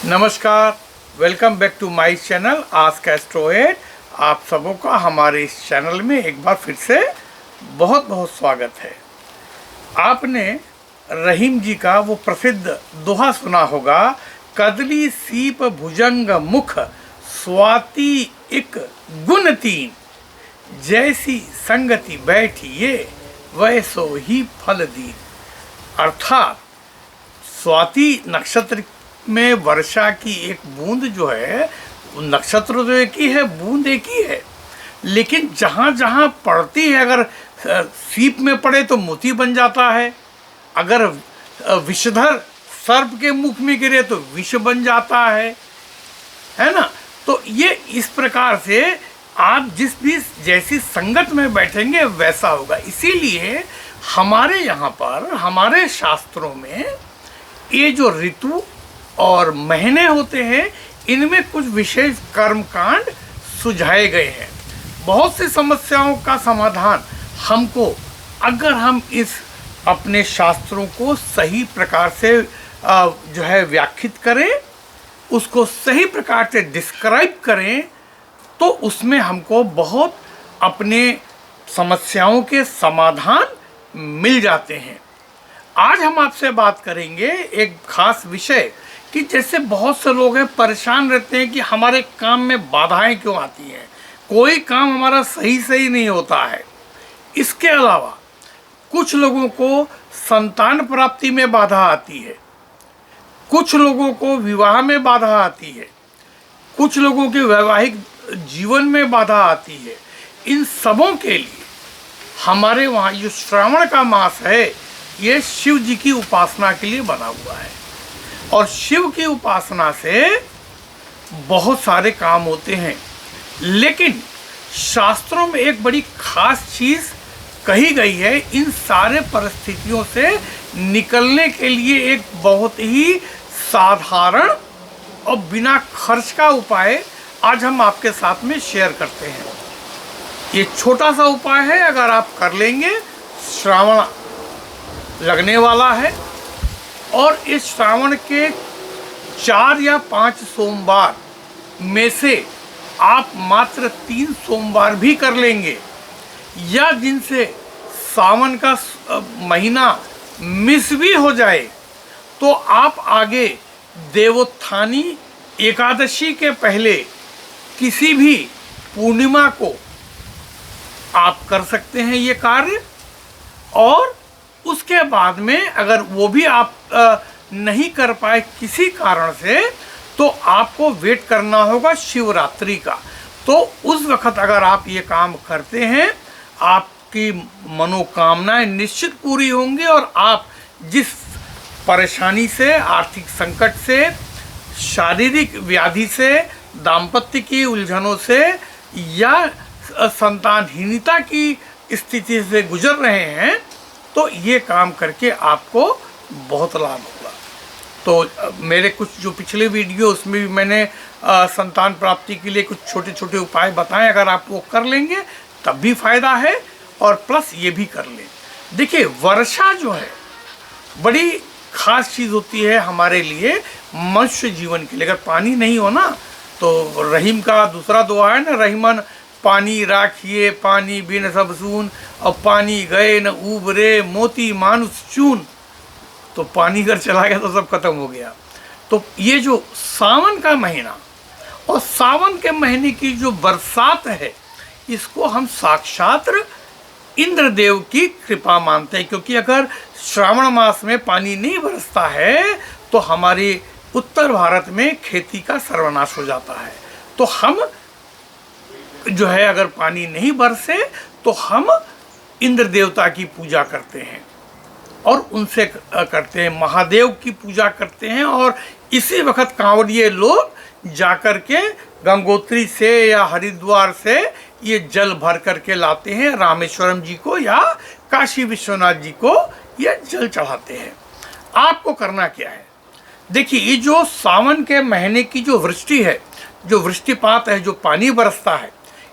नमस्कार, welcome back to my channel ask astro eight. आप सबों का हमारे इस चैनल में एक बार फिर से बहुत बहुत स्वागत है। आपने रहीम जी का वो प्रसिद्ध दोहा सुना होगा, कदली सीप भुजंग मुख स्वाति इक गुण तीन, जैसी संगति बैठिए वैसो ही फल दीन। अर्थात स्वाति नक्षत्र में वर्षा की एक बूंद जो है, नक्षत्र तो एक ही है, बूंद एक ही है, लेकिन जहाँ जहाँ पड़ती है, अगर सीप में पड़े तो मोती बन जाता है, अगर विषधर सर्प के मुख में गिरे तो विष बन जाता है ना। तो ये इस प्रकार से आप जिस भी जैसी संगत में बैठेंगे वैसा होगा। इसीलिए हमारे यहाँ पर, हमारे शास्त्रों में ये जो ऋतु और महीने होते हैं, इनमें कुछ विशेष कर्मकांड सुझाए गए हैं। बहुत सी समस्याओं का समाधान हमको, अगर हम इस अपने शास्त्रों को सही प्रकार से जो है व्याख्यात करें, उसको सही प्रकार से डिस्क्राइब करें, तो उसमें हमको बहुत अपने समस्याओं के समाधान मिल जाते हैं। आज हम आपसे बात करेंगे एक खास विषय कि जैसे बहुत से लोग हैं परेशान रहते हैं कि हमारे काम में बाधाएं क्यों आती हैं, कोई काम हमारा सही नहीं होता है। इसके अलावा कुछ लोगों को संतान प्राप्ति में बाधा आती है, कुछ लोगों को विवाह में बाधा आती है, कुछ लोगों के वैवाहिक जीवन में बाधा आती है। इन सबों के लिए हमारे वहाँ जो श्रावण का मास है, ये शिव जी की उपासना के लिए बना हुआ है, और शिव की उपासना से बहुत सारे काम होते हैं। लेकिन शास्त्रों में एक बड़ी खास चीज़ कही गई है, इन सारे परिस्थितियों से निकलने के लिए एक बहुत ही साधारण और बिना खर्च का उपाय आज हम आपके साथ में शेयर करते हैं। ये छोटा सा उपाय है, अगर आप कर लेंगे, श्रावण लगने वाला है और इस श्रावण के 4 या 5 सोमवार में से आप मात्र 3 सोमवार भी कर लेंगे, या जिनसे सावन का महीना मिस भी हो जाए, तो आप आगे देवोत्थानी एकादशी के पहले किसी भी पूर्णिमा को आप कर सकते हैं ये कार्य। और उसके बाद में अगर वो भी आप नहीं कर पाए किसी कारण से, तो आपको वेट करना होगा शिवरात्रि का। तो उस वक्त अगर आप ये काम करते हैं, आपकी मनोकामनाएं निश्चित पूरी होंगी, और आप जिस परेशानी से, आर्थिक संकट से, शारीरिक व्याधि से, दाम्पत्य की उलझनों से या संतानहीनता की स्थिति से गुजर रहे हैं, तो ये काम करके आपको बहुत लाभ होगा। तो मेरे कुछ जो पिछले वीडियो, उसमें भी मैंने संतान प्राप्ति के लिए कुछ छोटे छोटे उपाय बताएं। अगर आप वो कर लेंगे तब भी फ़ायदा है, और प्लस ये भी कर लें। देखिए, वर्षा जो है बड़ी ख़ास चीज़ होती है हमारे लिए, मनुष्य जीवन के लिए। अगर पानी नहीं हो ना, तो रहीम का दूसरा दुआ है ना, रहीमन पानी राखिए पानी बिन सब सून, और पानी गए न उबरे मोती मानुष चून। तो पानी अगर चला गया तो सब खत्म हो गया। तो ये जो सावन का महीना और सावन के महीने की जो बरसात है, इसको हम साक्षात इंद्रदेव की कृपा मानते हैं, क्योंकि अगर श्रावण मास में पानी नहीं बरसता है तो हमारे उत्तर भारत में खेती का सर्वनाश हो जाता है। तो हम जो है, अगर पानी नहीं बरसे तो हम इंद्र देवता की पूजा करते हैं और उनसे करते हैं, महादेव की पूजा करते हैं। और इसी वक्त कांवड़िए लोग जाकर के गंगोत्री से या हरिद्वार से ये जल भर करके लाते हैं, रामेश्वरम जी को या काशी विश्वनाथ जी को ये जल चढ़ाते हैं। आपको करना क्या है, देखिए, ये जो सावन के महीने की जो वृष्टि है, जो वृष्टिपात है, जो पानी बरसता है,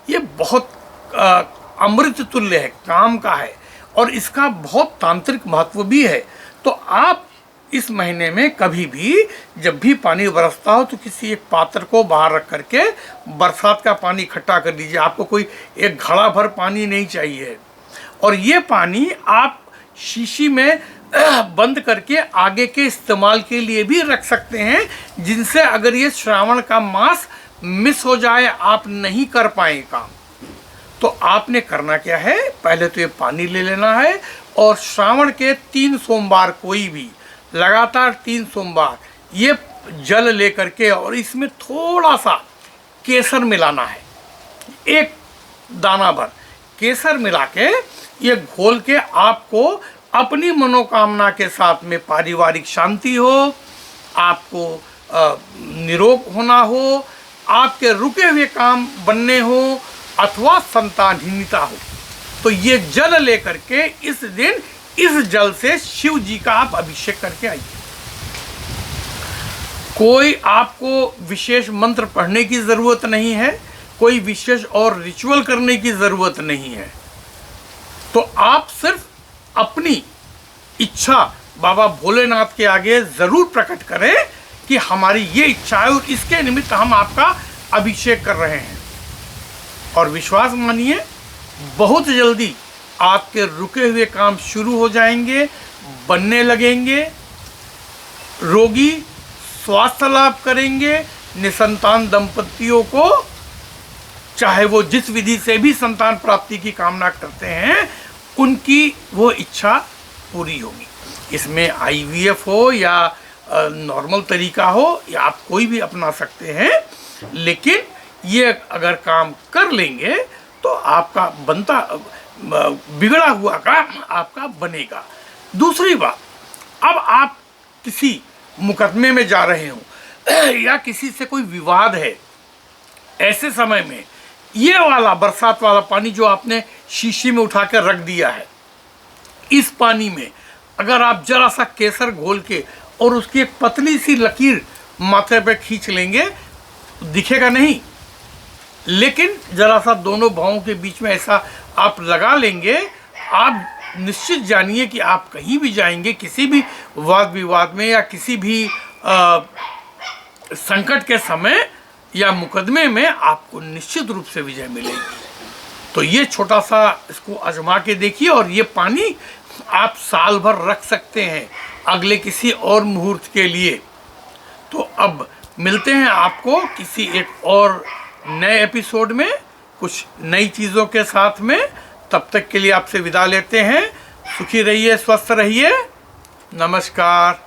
ये बहुत अमृत तुल्य है, काम का है, और इसका बहुत तांत्रिक महत्व भी है। तो आप इस महीने में कभी भी जब भी पानी बरसता हो तो किसी एक पात्र को बाहर रख करके बरसात का पानी इकट्ठा कर दीजिए। आपको कोई एक घड़ा भर पानी नहीं चाहिए, और ये पानी आप शीशी में बंद करके आगे के इस्तेमाल के लिए भी रख सकते हैं, जिनसे अगर ये श्रावण का मास मिस हो जाए, आप नहीं कर पाए काम, तो आपने करना क्या है, पहले तो ये पानी ले लेना है और श्रावण के 3 सोमवार, कोई भी लगातार 3 सोमवार ये जल लेकर के और इसमें थोड़ा सा केसर मिलाना है, 1 दाना भर केसर मिला के ये घोल के आपको अपनी मनोकामना के साथ में पारिवारिक शांति हो, आपको निरोग होना हो, आपके रुके हुए काम बनने हो अथवा संतानहीनता हो, तो ये जल लेकर के इस दिन इस जल से शिव जी का आप अभिषेक करके आइए। कोई आपको विशेष मंत्र पढ़ने की ज़रूरत नहीं है, कोई विशेष और रिचुअल करने की ज़रूरत नहीं है, तो आप सिर्फ अपनी इच्छा बाबा भोलेनाथ के आगे ज़रूर प्रकट करें कि हमारी ये इच्छा है और इसके निमित्त हम आपका अभिषेक कर रहे हैं। और विश्वास मानिए, बहुत जल्दी आपके रुके हुए काम शुरू हो जाएंगे, बनने लगेंगे, रोगी स्वास्थ्य लाभ करेंगे, निसंतान दंपतियों को चाहे वो जिस विधि से भी संतान प्राप्ति की कामना करते हैं, उनकी वो इच्छा पूरी होगी। इसमें IVF हो या नॉर्मल तरीका हो, या आप कोई भी अपना सकते हैं, लेकिन ये अगर काम कर लेंगे तो आपका बनता बिगड़ा हुआ काम आपका बनेगा। दूसरी बात, अब आप किसी मुकदमे में जा रहे हो या किसी से कोई विवाद है, ऐसे समय में ये वाला बरसात वाला पानी जो आपने शीशी में उठा कर रख दिया है, इस पानी में अगर आप जरा सा केसर घोल के और उसकी एक पतली सी लकीर माथे पे खींच लेंगे, दिखेगा नहीं, लेकिन जरा सा दोनों भावों के बीच में ऐसा आप लगा लेंगे, आप निश्चित जानिए कि आप कहीं भी जाएंगे, किसी भी वाद विवाद में या किसी भी संकट के समय या मुकदमे में आपको निश्चित रूप से विजय मिलेगी। तो ये छोटा सा इसको आजमा के देखिए, और ये पानी आप साल भर रख सकते हैं अगले किसी और मुहूर्त के लिए। तो अब मिलते हैं आपको किसी एक और नए एपिसोड में कुछ नई चीज़ों के साथ में। तब तक के लिए आपसे विदा लेते हैं। सुखी रहिए, स्वस्थ रहिए, नमस्कार।